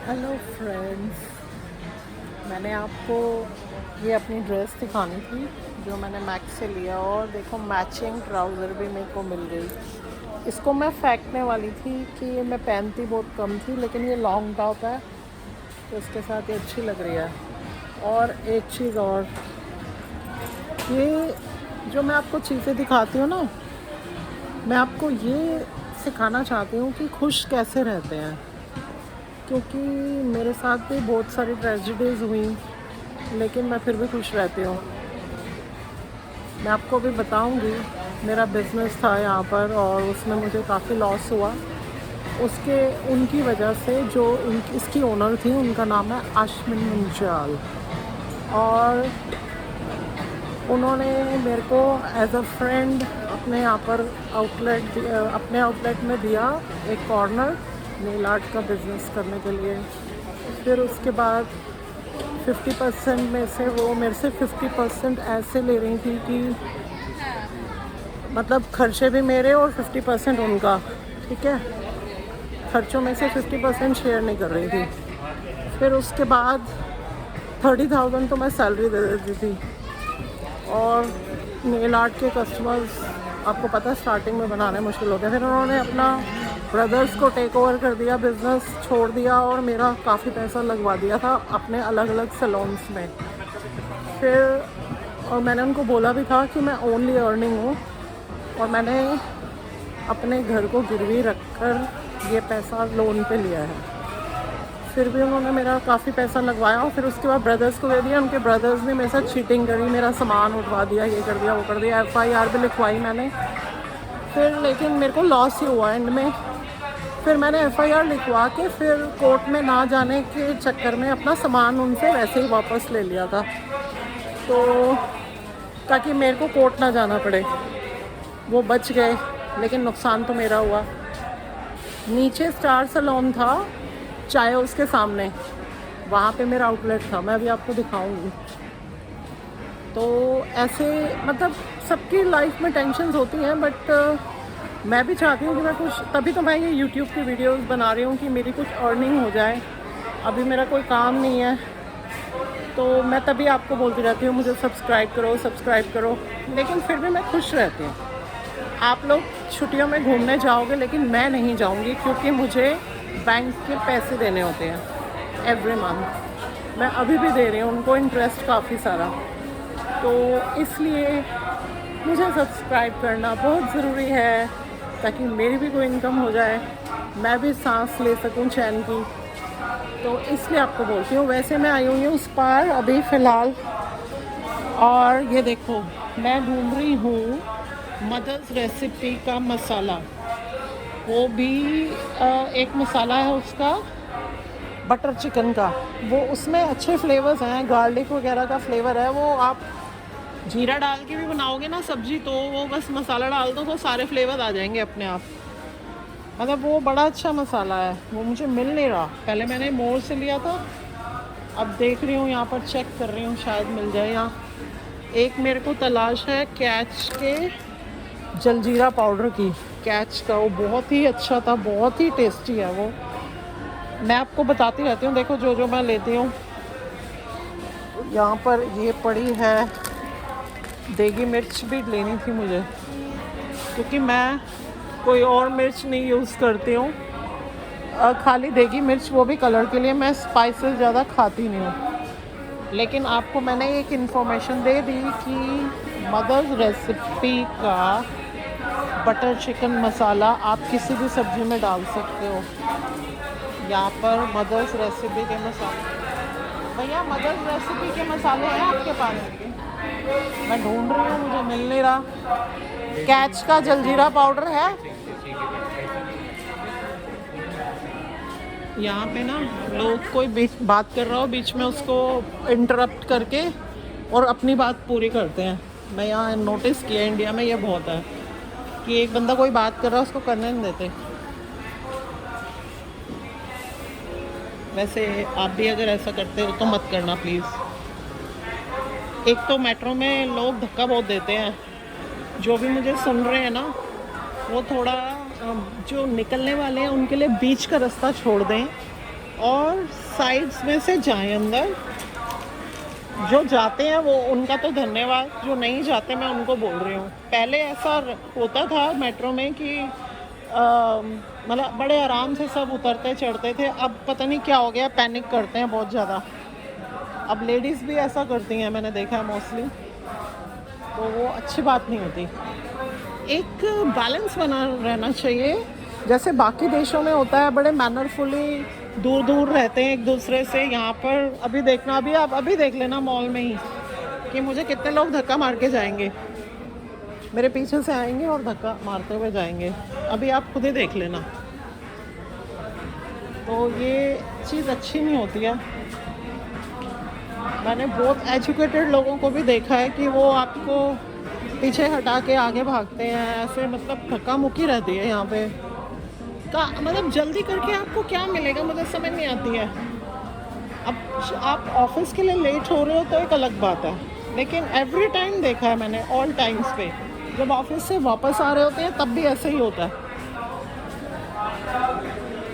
Hello friends, मैंने आपको ये अपनी ड्रेस दिखानी थी जो मैंने मैक्स से लिया। और देखो, मैचिंग ट्राउज़र भी मेरे को मिल गई। इसको मैं फेंकने वाली थी कि ये मैं पहनती बहुत कम थी, लेकिन ये लॉन्ग टॉप है तो इसके साथ ये अच्छी लग रही है। और एक चीज़ और, ये जो मैं आपको चीज़ें दिखाती हूँ ना, मैं आपको ये सिखाना चाहती हूँ कि खुश कैसे रहते हैं, क्योंकि मेरे साथ भी बहुत सारी ट्रेजेडीज़ हुई, लेकिन मैं फिर भी खुश रहती हूँ। मैं आपको भी बताऊँगी, मेरा बिज़नेस था यहाँ पर और उसमें मुझे काफ़ी लॉस हुआ। उसके उनकी वजह से जो इसकी ओनर थी, उनका नाम है आशमिन मुंजाल, और उन्होंने मेरे को एज अ फ्रेंड अपने यहाँ पर अपने आउटलेट में दिया एक कॉर्नर नेल आर्ट का बिज़नेस करने के लिए। फिर उसके बाद 50% में से वो मेरे से 50% ऐसे ले रही थी कि मतलब खर्चे भी मेरे और 50% उनका, ठीक है। खर्चों में से 50% शेयर नहीं कर रही थी। फिर उसके बाद 30,000 तो मैं सैलरी दे देती थी। और नेल आर्ट के कस्टमर्स, आपको पता है, स्टार्टिंग में बनाने मुश्किल होते हैं। फिर उन्होंने अपना ब्रदर्स को टेक ओवर कर दिया, बिज़नेस छोड़ दिया और मेरा काफ़ी पैसा लगवा दिया था अपने अलग अलग सैलून्स में। फिर और मैंने उनको बोला भी था कि मैं ओनली अर्निंग हूँ, और मैंने अपने घर को गिरवी रखकर ये पैसा लोन पे लिया है। फिर भी उन्होंने मेरा काफ़ी पैसा लगवाया और फिर उसके बाद ब्रदर्स को दे दिया। उनके ब्रदर्स ने मेरे साथ चीटिंग करी, मेरा सामान उठवा दिया, ये कर दिया, वो कर दिया। FIR भी लिखवाई मैंने। फिर लेकिन मेरे को लॉस ही हुआ एंड में। फिर मैंने FIR लिखवा के फिर कोर्ट में ना जाने के चक्कर में अपना सामान उनसे वैसे ही वापस ले लिया था, तो ताकि मेरे को कोर्ट ना जाना पड़े। वो बच गए, लेकिन नुकसान तो मेरा हुआ। नीचे स्टार सैलून था, चाहे उसके सामने, वहाँ पे मेरा आउटलेट था, मैं अभी आपको दिखाऊंगी। तो ऐसे मतलब सबकी लाइफ में टेंशन्स होती हैं, बट मैं भी चाहती हूँ कि मैं कुछ, तभी तो मैं ये YouTube की वीडियोस बना रही हूँ कि मेरी कुछ अर्निंग हो जाए। अभी मेरा कोई काम नहीं है, तो मैं तभी आपको बोलती रहती हूँ मुझे सब्सक्राइब करो सब्सक्राइब करो, लेकिन फिर भी मैं खुश रहती हूँ। आप लोग छुट्टियों में घूमने जाओगे, लेकिन मैं नहीं जाऊँगी, क्योंकि मुझे बैंक के पैसे देने होते हैं एवरी मंथ। मैं अभी भी दे रही हूँ उनको इंटरेस्ट काफ़ी सारा, तो इसलिए मुझे सब्सक्राइब करना बहुत ज़रूरी है, ताकि मेरी भी कोई इनकम हो जाए, मैं भी सांस ले सकूं चैन की। तो इसलिए आपको बोलती हूँ। वैसे मैं आई हुई हूँ उस पार अभी फ़िलहाल, और ये देखो, मैं ढूंढ रही हूँ मदर्स रेसिपी का मसाला। वो भी एक मसाला है उसका, बटर चिकन का। वो उसमें अच्छे फ्लेवर्स हैं, गार्लिक वगैरह का फ्लेवर है। वो आप जीरा डाल के भी बनाओगे ना सब्जी, तो वो बस मसाला डाल दो तो सारे फ्लेवर आ जाएंगे अपने आप। मतलब वो बड़ा अच्छा मसाला है। वो मुझे मिल नहीं रहा, पहले मैंने मोर से लिया था, अब देख रही हूँ यहाँ पर, चेक कर रही हूँ, शायद मिल जाए यहाँ। एक मेरे को तलाश है कैच के जलजीरा पाउडर की, कैच का। वो बहुत ही अच्छा था, बहुत ही टेस्टी है वो। मैं आपको बताती रहती हूँ, देखो जो जो मैं लेती हूँ। यहाँ पर ये पड़ी है देगी मिर्च, भी लेनी थी मुझे, क्योंकि मैं कोई और मिर्च नहीं यूज़ करती हूँ, खाली देगी मिर्च, वो भी कलर के लिए। मैं स्पाइसेस ज़्यादा खाती नहीं हूँ। लेकिन आपको मैंने एक इन्फॉर्मेशन दे दी कि मदर्स रेसिपी का बटर चिकन मसाला आप किसी भी सब्ज़ी में डाल सकते हो। यहाँ पर मदर्स रेसिपी के मसाले, भैया मदर्स रेसिपी के मसाले हैं आपके पास? मैं ढूंढ रही हूँ, मुझे मिल नहीं रहा। कैच का जलजीरा पाउडर है यहाँ पे ना। लोग कोई बीच बात कर रहा हो, बीच में उसको इंटरप्ट करके और अपनी बात पूरी करते हैं। मैं यहाँ नोटिस किया, इंडिया में ये बहुत है कि एक बंदा कोई बात कर रहा है, उसको करने नहीं देते। वैसे आप भी अगर ऐसा करते हो तो मत करना प्लीज़। एक तो मेट्रो में लोग धक्का बहुत देते हैं। जो भी मुझे सुन रहे हैं ना, वो थोड़ा जो निकलने वाले हैं उनके लिए बीच का रास्ता छोड़ दें, और साइड्स में से जाएं अंदर। जो जाते हैं वो उनका तो धन्यवाद, जो नहीं जाते मैं उनको बोल रही हूँ। पहले ऐसा होता था मेट्रो में कि मतलब बड़े आराम से सब उतरते चढ़ते थे। अब पता नहीं क्या हो गया, पैनिक करते हैं बहुत ज़्यादा। अब लेडीज़ भी ऐसा करती हैं, मैंने देखा है मोस्टली, तो वो अच्छी बात नहीं होती। एक बैलेंस बना रहना चाहिए, जैसे बाकी देशों में होता है। बड़े मैनरफुली दूर दूर रहते हैं एक दूसरे से। यहाँ पर अभी देखना, अभी आप अभी देख लेना मॉल में ही कि मुझे कितने लोग धक्का मार के जाएंगे, मेरे पीछे से आएंगे और धक्का मारते हुए जाएंगे। अभी आप खुद ही देख लेना। तो ये चीज़ अच्छी नहीं होती है। मैंने बहुत एजुकेटेड लोगों को भी देखा है कि वो आपको पीछे हटा के आगे भागते हैं, ऐसे मतलब धक्का मुक्की रहती है यहाँ पे का। मतलब जल्दी करके आपको क्या मिलेगा मुझे समझ नहीं आती है। अब आप ऑफिस के लिए लेट हो रहे हो तो एक अलग बात है, लेकिन एवरी टाइम देखा है मैंने, ऑल टाइम्स पे जब ऑफिस से वापस आ रहे होते हैं तब भी ऐसे ही होता है।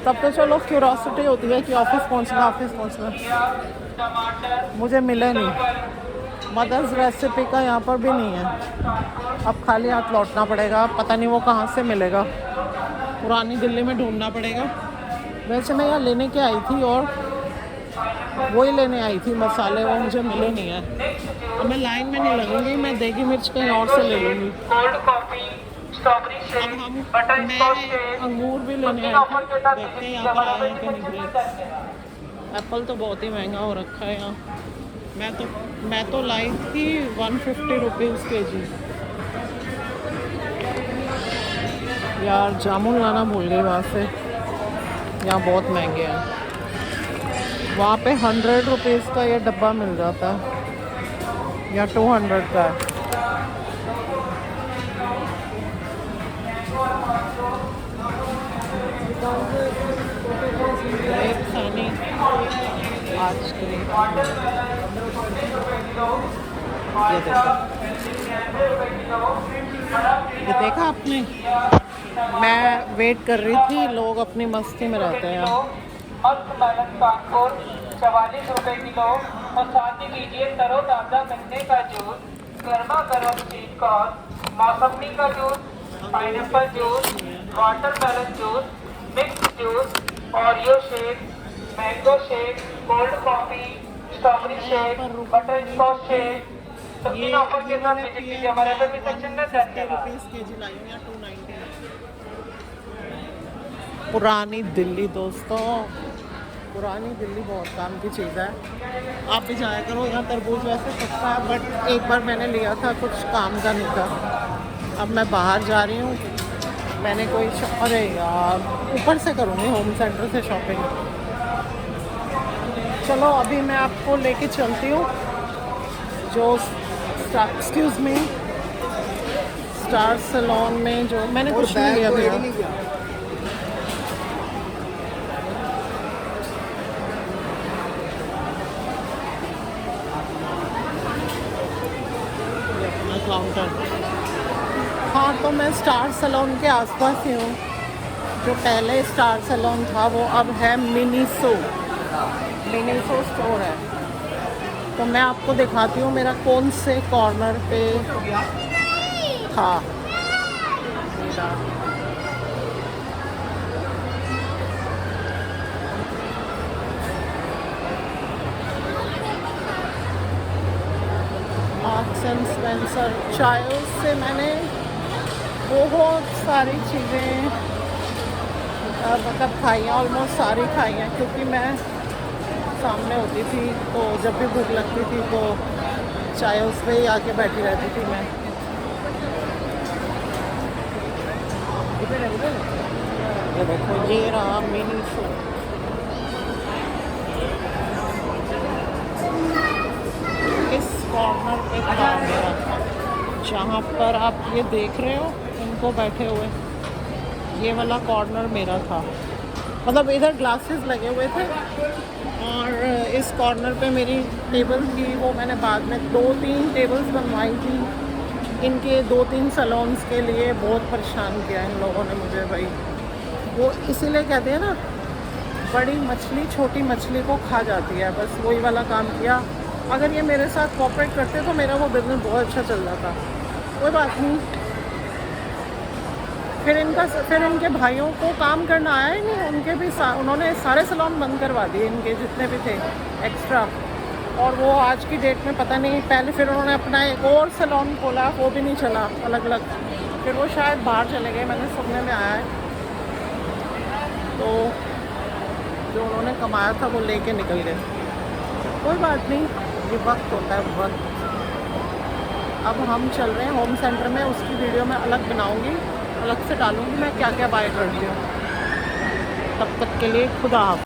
तब तो चलो क्यूरोसिटी होती है कि ऑफिस पहुंचना। मुझे मिले नहीं। मदर्स रेसिपी का यहाँ पर भी नहीं है। अब खाली हाथ लौटना पड़ेगा, पता नहीं वो कहाँ से मिलेगा। पुरानी दिल्ली में ढूंढना पड़ेगा। वैसे मैं यहाँ लेने के आई थी और वही लेने आई थी मसाले, वो मुझे मिले नहीं है। अब मैं लाइन में नहीं लगूंगी, मैं देगी मिर्च कहीं और से ले लूँगी। अब मैं अंगूर भी लेने आई थी, देखते हैं यहाँ पर आए हैं कि नहीं। एप्पल तो बहुत ही महंगा हो रखा है यहाँ। मैं तो लाई थी 150 रुपीज़ kg। यार जामुन लाना भूल गई वहाँ से। यहाँ बहुत महंगे हैं। वहाँ पे 100 रुपीज़ का ये डब्बा मिल जाता है, या 200 का है। ग्रेप खानी आज ग्रेप, ये देखा आपने। मैं वेट कर रही थी, लोग अपनी मस्ती में रहते हैं। 44 रुपए किलो। और साथ ही लीजिए तरोताज़ा गन्ने का जूस, गर्मा गर्म स्वीट कॉर्न, मौसमी का juice, pineapple juice, watermelon juice, mix juice, Oreo shake, mango shake, cold coffee, strawberry shake, butterscotch shake. तो तीन ऑफर के साथ विजिट कीजिए हमारे एफएमसी सेक्शन में। 50 रुपीज़ kg लाई हूँ, या 290। पुरानी दिल्ली दोस्तों, पुरानी दिल्ली बहुत काम की चीज़ है। आप भी जाया करो, यहाँ तरबूज वैसे सस्ता है, बट एक बार मैंने लिया था, कुछ काम का नहीं था। अब मैं बाहर जा रही हूँ, मैंने कोई अरे यार ऊपर से करूँगी होम सेंटर से शॉपिंग। चलो अभी मैं आपको लेके चलती हूँ जो एक्सक्यूज़ मी स्टार सैलून में, जो मैंने कुछ नहीं लिया भैया। काउंटर। हाँ, तो मैं स्टार सैलून के आसपास ही हूँ। जो पहले स्टार सैलून था वो अब है मिनीसो स्टोर है। तो मैं आपको दिखाती हूँ मेरा कौन से कॉर्नर पे था। Marks and Spencer. चायोस से मैंने बहुत सारी चीज़ें मतलब खाई हैं, ऑलमोस्ट सारी खाई हैं, क्योंकि मैं सामने होती थी तो जब भी भूख लगती थी तो चायोस पे ही आके बैठी रहती थी मैं। ये देखो, ये रहा मिनीसो। इस कॉर्नर पे था मेरा, जहाँ पर आप ये देख रहे हो इनको बैठे हुए, ये वाला कॉर्नर मेरा था। मतलब इधर ग्लासेस लगे हुए थे और इस कॉर्नर पे मेरी टेबल थी। वो मैंने बाद में 2-3 टेबल्स बनवाई थी इनके 2-3 सैलून्स के लिए। बहुत परेशान किया इन लोगों ने मुझे भाई। वो इसीलिए कहते हैं ना, बड़ी मछली छोटी मछली को खा जाती है, बस वही वाला काम किया। अगर ये मेरे साथ कोऑपरेट करते तो मेरा वो बिज़नेस बहुत अच्छा चल जाता। कोई बात नहीं। फिर इनके भाइयों को काम करना आया ही नहीं, उनके भी उन्होंने सारे सैलून बंद करवा दिए इनके जितने भी थे एक्स्ट्रा। और वो आज की डेट में पता नहीं, पहले फिर उन्होंने अपना एक और सैलून खोला, वो भी नहीं चला, अलग अलग। फिर वो शायद बाहर चले गए, मैंने सुनने में आया है। तो जो उन्होंने कमाया था वो लेके निकल गए। कोई बात नहीं, ये वक्त होता है वक्त। अब हम चल रहे हैं होम सेंटर में, उसकी वीडियो मैं अलग बनाऊंगी, अलग से डालूंगी मैं क्या क्या बाय करती हूँ। तब तक के लिए खुदा हाफ़िज़।